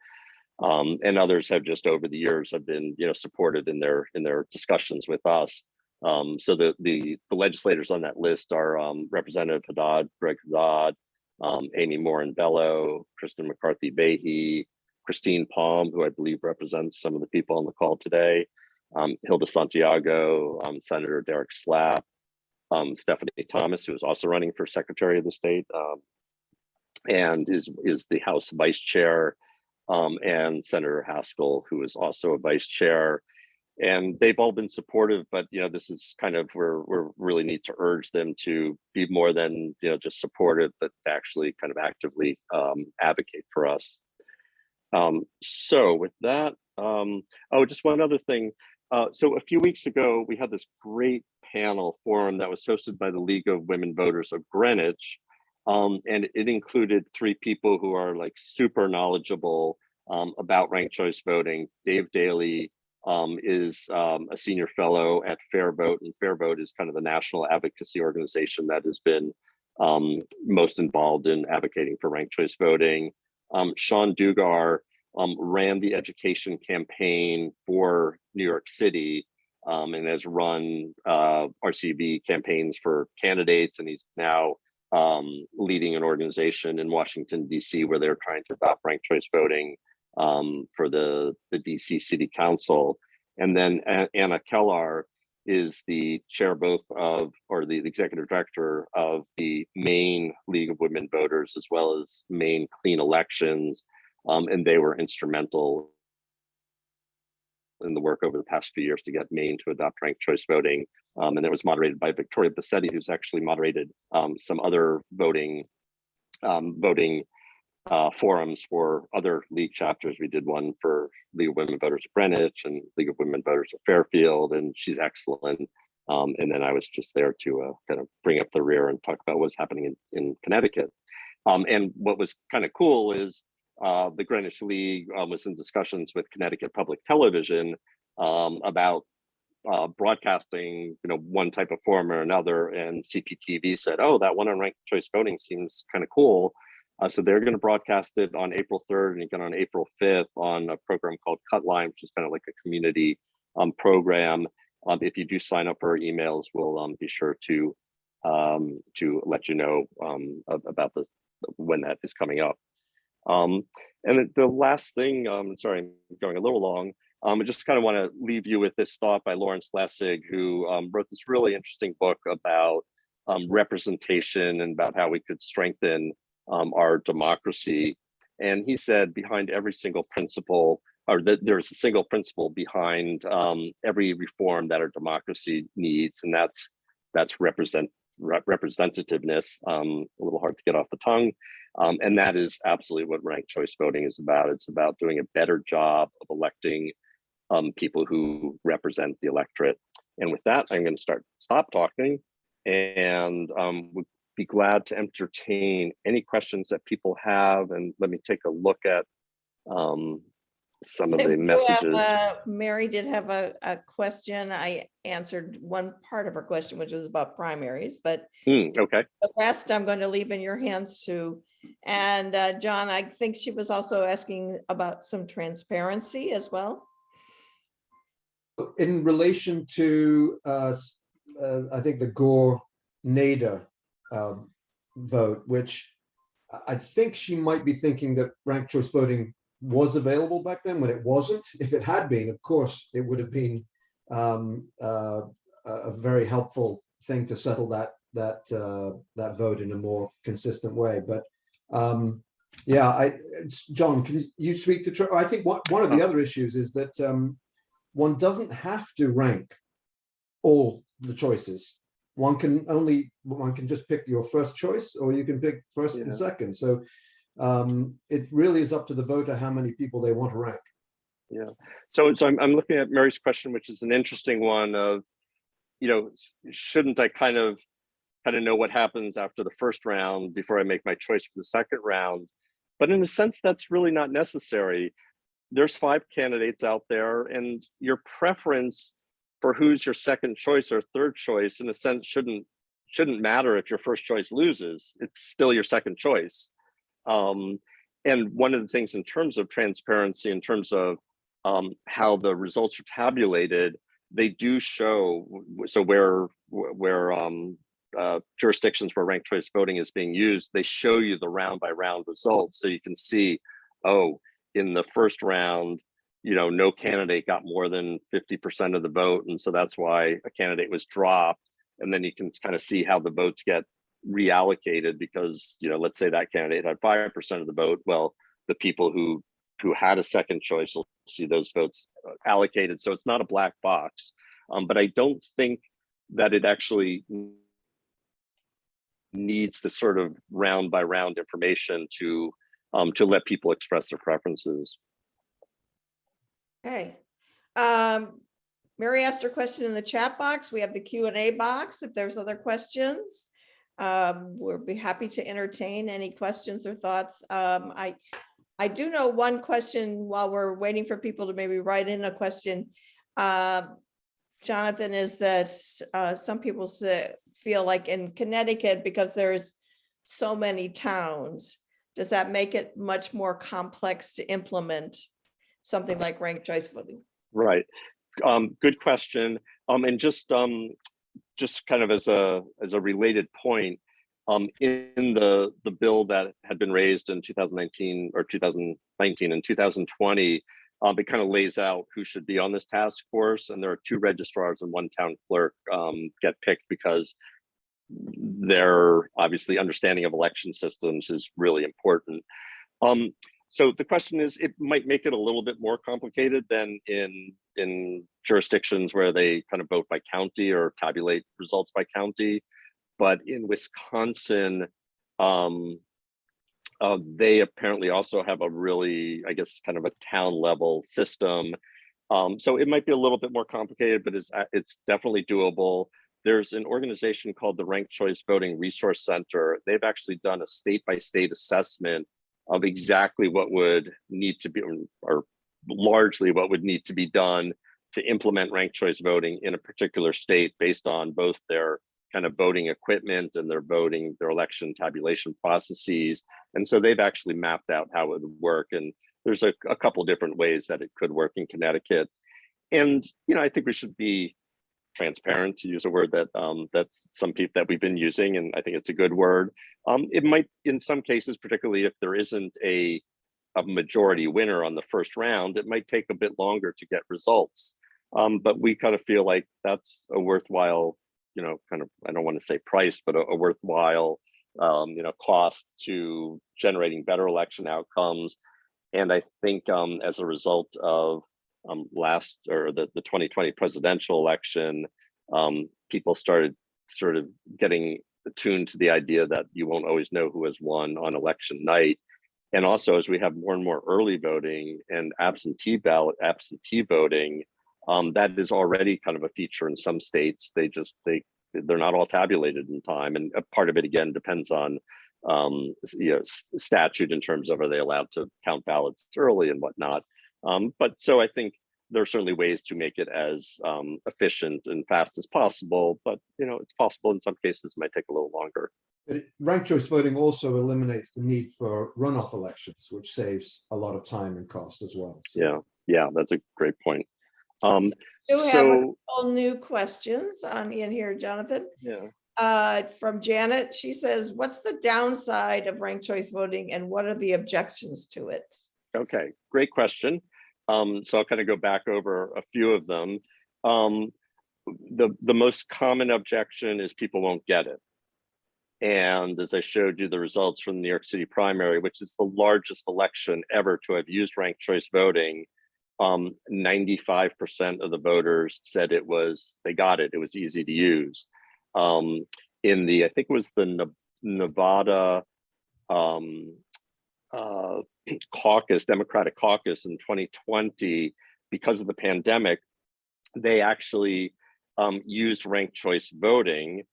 and others have just over the years have been, supported in their discussions with us. So the legislators on that list are Representative Haddad, Greg Haddad, Amy Morin Bello, Kristen McCarthy Behe, Christine Palm, who I believe represents some of the people on the call today, Hilda Santiago, Senator Derek Slapp, Stephanie Thomas, who is also running for Secretary of the State, and is the House Vice Chair, and Senator Haskell, who is also a Vice Chair. And they've all been supportive, but this is kind of where we really need to urge them to be more than just supportive, but to actually kind of actively advocate for us. So with that, just one other thing. So a few weeks ago, we had this great panel forum that was hosted by the League of Women Voters of Greenwich. And it included 3 people who are like super knowledgeable about ranked choice voting. Dave Daly is a senior fellow at Fair Vote, and Fair Vote is kind of the national advocacy organization that has been most involved in advocating for ranked choice voting. Sean Dugar ran the education campaign for New York City and has run RCV campaigns for candidates, and he's now leading an organization in Washington, D.C., where they're trying to adopt ranked choice voting for the DC City Council. And then Anna Kellar is the chair both of, or the executive director of the Maine League of Women Voters, as well as Maine Clean Elections. And they were instrumental in the work over the past few years to get Maine to adopt ranked choice voting. And it was moderated by Victoria Bassetti, who's actually moderated some other voting forums for other league chapters. We did one for League of Women Voters of Greenwich and League of Women Voters of Fairfield, and she's excellent. And then I was just there to kind of bring up the rear and talk about what's happening in Connecticut. And what was kind of cool is the Greenwich League was in discussions with Connecticut Public Television about broadcasting, one type of forum or another, and CPTV said, "Oh, that one on ranked choice voting seems kind of cool." So they're going to broadcast it on April 3rd and again on April 5th on a program called Cutline, which is kind of like a community program. If you do sign up for our emails, we'll be sure to let you know about when that is coming up. And the last thing, sorry, I'm going a little long. I just kind of want to leave you with this thought by Lawrence Lessig, who wrote this really interesting book about representation and about how we could strengthen our democracy. And he said behind every single principle, or that there's a single principle behind every reform that our democracy needs, and that's representativeness, a little hard to get off the tongue. And that is absolutely what ranked choice voting is about. It's about doing a better job of electing people who represent the electorate. And with that, I'm going to stop talking, and would be glad to entertain any questions that people have. And let me take a look at some of the messages. Mary did have a question. I answered one part of her question, which was about primaries, but Okay. the rest I'm going to leave in your hands too. And John, I think she was also asking about some transparency as well. In relation to, I think the Gore-Nader vote, which I think she might be thinking that ranked choice voting was available back then when it wasn't. If it had been, of course, it would have been a very helpful thing to settle that vote in a more consistent way. But yeah, John, can you speak to? I think one of the other issues is that one doesn't have to rank all the choices. One can just pick your first choice, or you can pick first and second. So it really is up to the voter how many people they want to rank. Yeah. So I'm looking at Mary's question, which is an interesting one of, shouldn't I kind of know what happens after the first round before I make my choice for the second round? But in a sense, that's really not necessary. There's 5 candidates out there, and your preference for who's your second choice or third choice, in a sense, shouldn't matter if your first choice loses. It's still your second choice. And one of the things in terms of transparency, in terms of how the results are tabulated, they do show, so where jurisdictions where ranked choice voting is being used, they show you the round by round results. So you can see, in the first round, no candidate got more than 50% of the vote. And so that's why a candidate was dropped. And then you can kind of see how the votes get reallocated because, let's say that candidate had 5% of the vote. Well, the people who had a second choice will see those votes allocated. So it's not a black box. But I don't think that it actually needs the sort of round by round information to let people express their preferences. Okay. Mary asked her question in the chat box. We have the Q&A box. If there's other questions, we'll be happy to entertain any questions or thoughts. I do know one question while we're waiting for people to maybe write in a question. Jonathan, is that some people feel like in Connecticut, because there's so many towns, does that make it much more complex to implement something like ranked choice voting? Right. Good question. And just kind of as a related point, in the bill that had been raised in 2019 and 2020, it kind of lays out who should be on this task force, and there are 2 registrars and 1 town clerk get picked because their obviously understanding of election systems is really important. So the question is, it might make it a little bit more complicated than in jurisdictions where they kind of vote by county or tabulate results by county. But in Wisconsin, they apparently also have a really, I guess, kind of a town level system. So it might be a little bit more complicated, but it's definitely doable. There's an organization called the Ranked Choice Voting Resource Center. They've actually done a state-by-state assessment of exactly what would need to be, or largely what would need to be done to implement ranked choice voting in a particular state based on both their kind of voting equipment and their election tabulation processes. And so they've actually mapped out how it would work. And there's a couple different ways that it could work in Connecticut. And, I think we should be transparent, to use a word that that's some people that we've been using, and I think it's a good word. It might, in some cases, particularly if there isn't a majority winner on the first round, it might take a bit longer to get results. But we kind of feel like that's a worthwhile, kind of, I don't want to say price, but a worthwhile, cost to generating better election outcomes. And I think as a result of the 2020 presidential election, people started sort of getting attuned to the idea that you won't always know who has won on election night. And also, as we have more and more early voting and absentee voting, that is already kind of a feature in some states. They're not all tabulated in time, and a part of it again depends on statute in terms of, are they allowed to count ballots early and whatnot. But so I think there are certainly ways to make it as efficient and fast as possible, but it's possible in some cases it might take a little longer. But ranked choice voting also eliminates the need for runoff elections, which saves a lot of time and cost as well. So. Yeah, that's a great point. We have a couple new questions in here, Jonathan. Yeah. From Janet, she says, what's the downside of ranked choice voting and what are the objections to it? Okay, great question. So I'll kind of go back over a few of them. The most common objection is people won't get it. And as I showed you the results from the New York City primary, which is the largest election ever to have used ranked choice voting, 95% of the voters said they got it. It was easy to use. In the, I think it was the Nevada Democratic caucus in 2020, because of the pandemic, they actually used ranked choice voting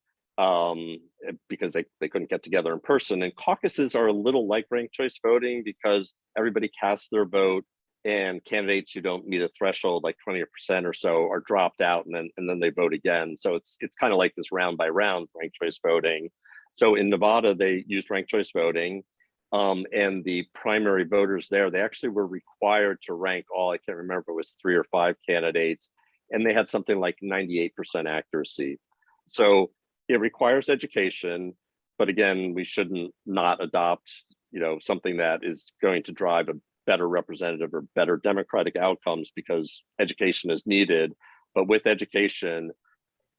because they couldn't get together in person. And caucuses are a little like ranked choice voting because everybody casts their vote, and candidates who don't meet a threshold, like 20% or so, are dropped out, and then they vote again. So it's kind of like this round by round ranked choice voting. So in Nevada, they used ranked choice voting, and the primary voters there, they actually were required to rank all, I can't remember if it was 3 or 5 candidates, and they had something like 98% accuracy. So it requires education, but again, we shouldn't not adopt, something that is going to drive a better representative or better democratic outcomes, because education is needed. But with education,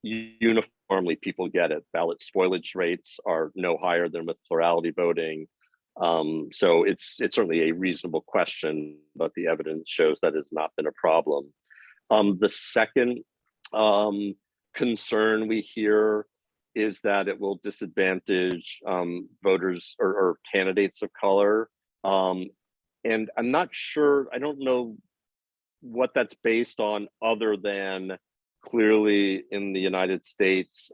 uniformly people get it. Ballot spoilage rates are no higher than with plurality voting. So it's certainly a reasonable question, but the evidence shows that it's not been a problem. The second concern we hear is that it will disadvantage voters or candidates of color. And I'm not sure, I don't know what that's based on, other than clearly in the United States,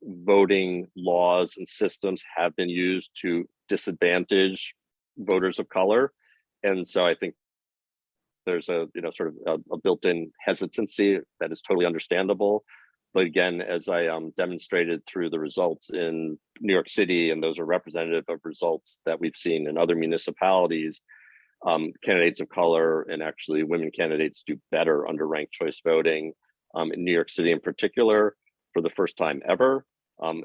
voting laws and systems have been used to disadvantage voters of color. And so I think there's a sort of a built-in hesitancy that is totally understandable. But again, as I demonstrated through the results in New York City, and those are representative of results that we've seen in other municipalities, candidates of color and actually women candidates do better under ranked choice voting. In New York City in particular, for the first time ever,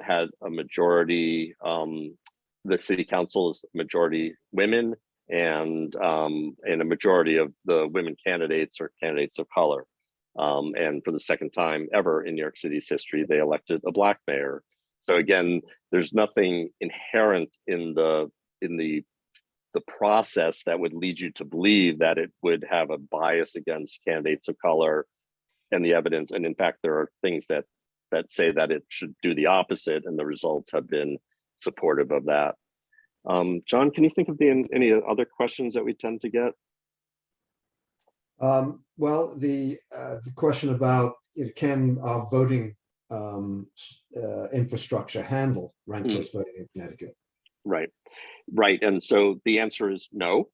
had a majority, the city council is majority women, and a majority of the women candidates are candidates of color. And for the second time ever in New York City's history, they elected a Black mayor. So again, there's nothing inherent in the process that would lead you to believe that it would have a bias against candidates of color, and the evidence. And in fact, there are things that say that it should do the opposite, and the results have been supportive of that. John, can you think of any other questions that we tend to get? Well, the question about can our voting infrastructure handle ranked choice voting in Connecticut? Right. And so the answer is no.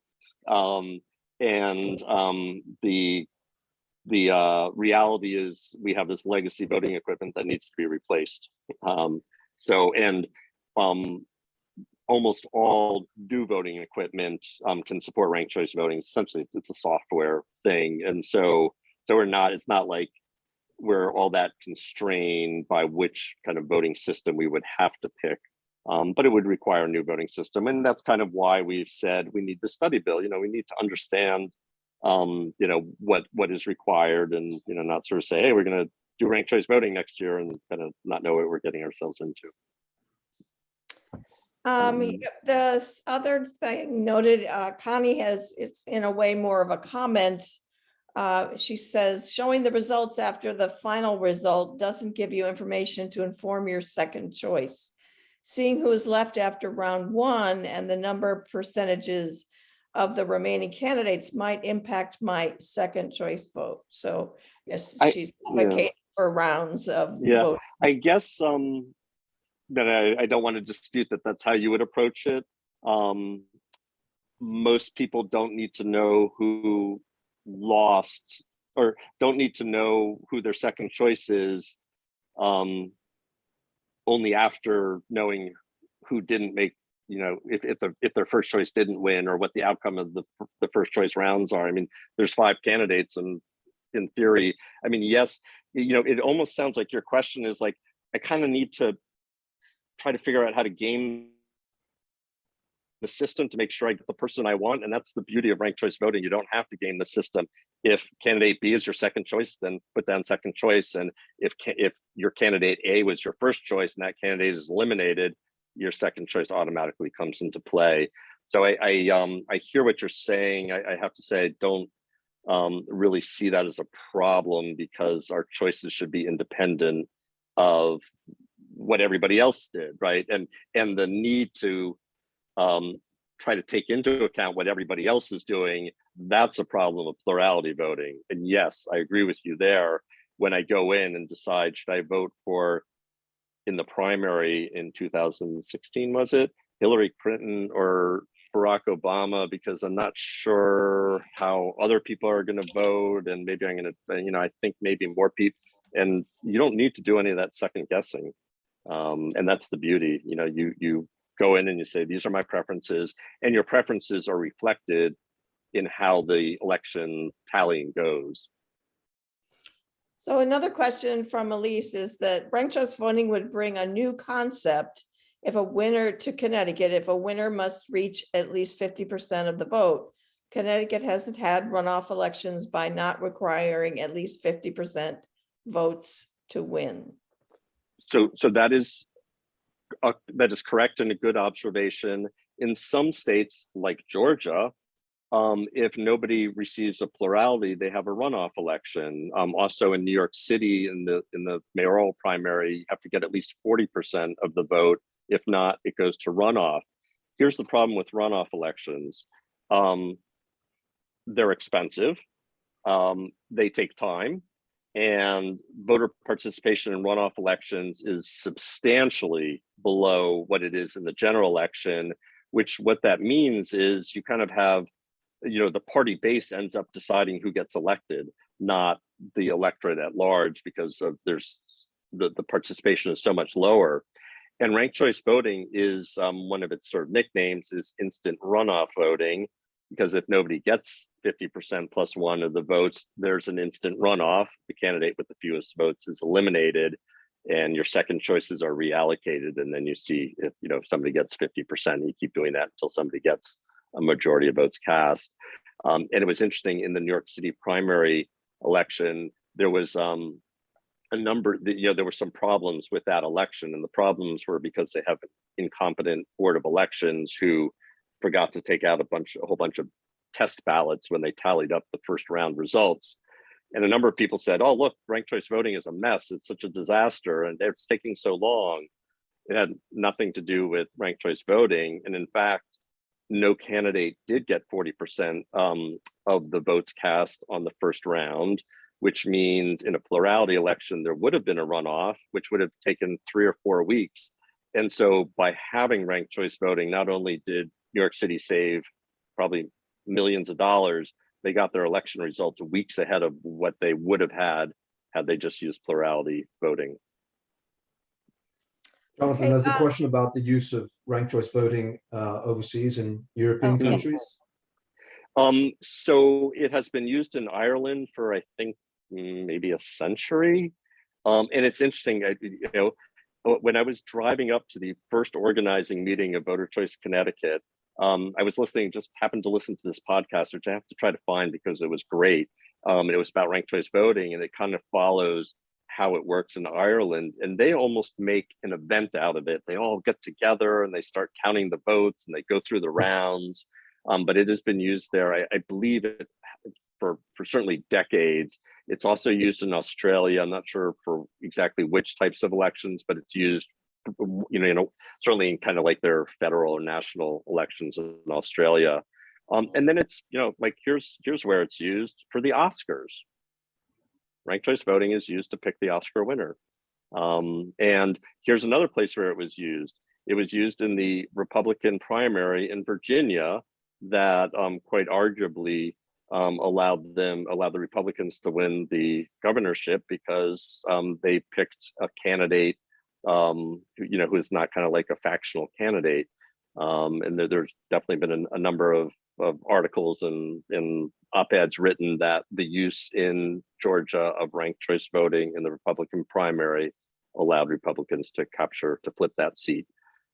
The reality is we have this legacy voting equipment that needs to be replaced. Almost all new voting equipment can support ranked choice voting. Essentially, it's a software thing. And so it's not like we're all that constrained by which kind of voting system we would have to pick. But it would require a new voting system. And that's kind of why we've said we need the study bill. We need to understand what is required, and not sort of say, hey, we're going to do ranked choice voting next year and kind of not know what we're getting ourselves into. The other thing noted, Connie has, it's in a way more of a comment. She says, showing the results after the final result doesn't give you information to inform your second choice. seeing who is left after round one and the number of percentages of the remaining candidates might impact my second choice vote. So yes, I- she's yeah. advocating for rounds of Yeah. vote. I guess that I don't want to dispute that that's how you would approach it. Most people don't need to know who lost or don't need to know who their second choice is only after knowing who didn't make, if their first choice didn't win or what the outcome of the first choice rounds are. I mean, there's 5 candidates, and in theory, I mean, yes, it almost sounds like your question is like, I kind of need to try to figure out how to game the system to make sure I get the person I want. And that's the beauty of ranked choice voting. You don't have to game the system. If candidate B is your second choice, then put down second choice. And if your candidate A was your first choice and that candidate is eliminated, your second choice automatically comes into play. So I hear what you're saying. I have to say, I don't really see that as a problem, because our choices should be independent of what everybody else did, right? And the need to try to take into account what everybody else is doing, that's a problem of plurality voting. And yes, I agree with you there. When I go in and decide, should I vote for, in the primary in 2016, was it Hillary Clinton or Barack Obama, because I'm not sure how other people are going to vote, and maybe I'm going to, I think maybe more people, and you don't need to do any of that second guessing. And that's the beauty, you go in and you say, these are my preferences, and your preferences are reflected in how the election tallying goes. So another question from Elise is that ranked choice voting would bring a new concept if a winner to Connecticut, if a winner must reach at least 50% of the vote. Connecticut hasn't had runoff elections by not requiring at least 50% votes to win. So that is correct and a good observation. In some states like Georgia, if nobody receives a plurality, they have a runoff election. Also in New York City, in the mayoral primary, you have to get at least 40% of the vote. If not, it goes to runoff. Here's the problem with runoff elections. They're expensive. They take time. And voter participation in runoff elections is substantially below what it is in the general election, what that means is you kind of have, the party base ends up deciding who gets elected, not the electorate at large, because of the participation is so much lower. And ranked choice voting is one of its sort of nicknames is instant runoff voting, because if nobody gets 50% plus one of the votes, there's an instant runoff. The candidate with the fewest votes is eliminated, and your second choices are reallocated. And then you see if somebody gets 50%, you keep doing that until somebody gets a majority of votes cast. And it was interesting in the New York City primary election, there was a number, there were some problems with that election. And the problems were because they have an incompetent board of elections who forgot to take out a whole bunch of test ballots when they tallied up the first round results. And a number of people said, oh, look, ranked choice voting is a mess. It's such a disaster, and it's taking so long. It had nothing to do with ranked choice voting. And in fact, no candidate did get 40% of the votes cast on the first round, which means in a plurality election, there would have been a runoff, which would have taken 3 or 4 weeks. And so by having ranked choice voting, not only did New York City save probably millions of dollars, they got their election results weeks ahead of what they would have had they just used plurality voting. Jonathan, Okay, there's a question about the use of ranked choice voting overseas in European Okay. countries. So it has been used in Ireland for, I think, maybe a century. And it's interesting, when I was driving up to the first organizing meeting of Voter Choice Connecticut, I was happened to listen to this podcast, which I have to try to find because it was great. It was about ranked choice voting, and it kind of follows how it works in Ireland. And they almost make an event out of it. They all get together and they start counting the votes and they go through the rounds. But it has been used there, I believe, for certainly decades. It's also used in Australia. I'm not sure for exactly which types of elections, but it's used certainly in kind of like their federal or national elections in Australia. And then it's, like here's where it's used for the Oscars. Ranked choice voting is used to pick the Oscar winner. And here's another place where it was used. It was used in the Republican primary in Virginia that quite arguably allowed the Republicans to win the governorship because they picked a candidate who is not kind of like a factional candidate. And there's definitely been a number of articles and op-eds written that the use in Georgia of ranked choice voting in the Republican primary allowed Republicans to flip that seat.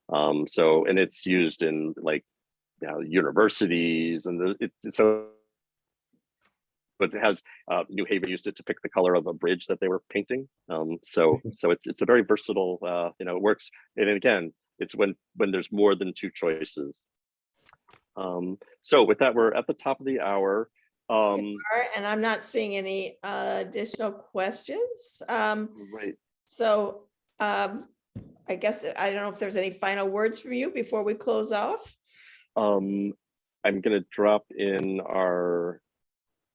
And it's used in like universities, and but it has New Haven used it to pick the color of a bridge that they were painting. So it's a very versatile. It works, and again, it's when there's more than two choices. So with that, we're at the top of the hour. And I'm not seeing any additional questions. Right. So I guess I don't know if there's any final words from you before we close off. I'm going to drop in our,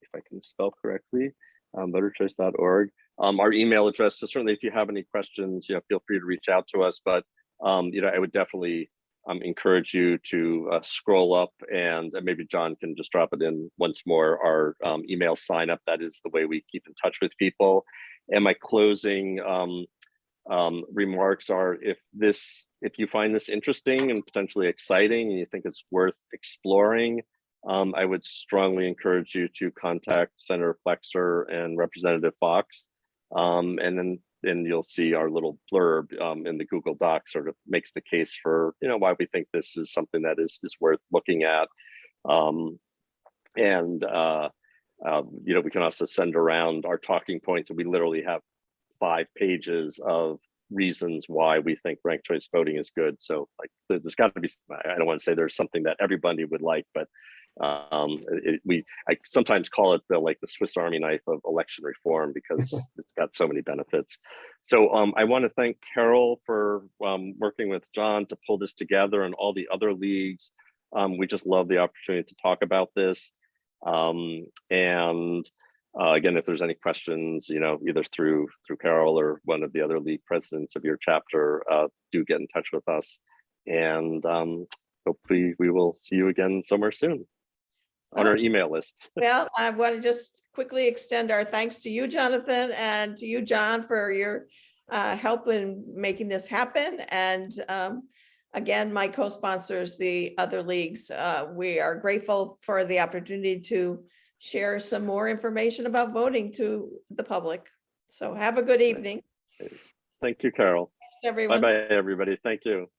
if I can spell correctly, voterchoice.org, our email address. So certainly if you have any questions, feel free to reach out to us. But I would definitely encourage you to scroll up, and maybe John can just drop it in once more, our email sign up. That is the way we keep in touch with people. And my closing remarks are, if you find this interesting and potentially exciting and you think it's worth exploring, I would strongly encourage you to contact Senator Flexer and Representative Fox. And then you'll see our little blurb in the Google Doc sort of makes the case for why we think this is something that is worth looking at. We can also send around our talking points, and we literally have 5 pages of reasons why we think ranked choice voting is good. So like there's got to be, I don't want to say there's something that everybody would like, but I sometimes call it the Swiss Army knife of election reform because it's got so many benefits. So I want to thank Carol for working with John to pull this together, and all the other leagues. We just love the opportunity to talk about this. Again, if there's any questions, either through Carol or one of the other league presidents of your chapter, do get in touch with us. And hopefully we will see you again somewhere soon on our email list. Well, I want to just quickly extend our thanks to you, Jonathan, and to you, John, for your help in making this happen. And again, my co-sponsors, the other leagues, we are grateful for the opportunity to share some more information about voting to the public. So have a good evening. Thank you, Carol. Thanks, everyone. Bye-bye, everybody. Thank you.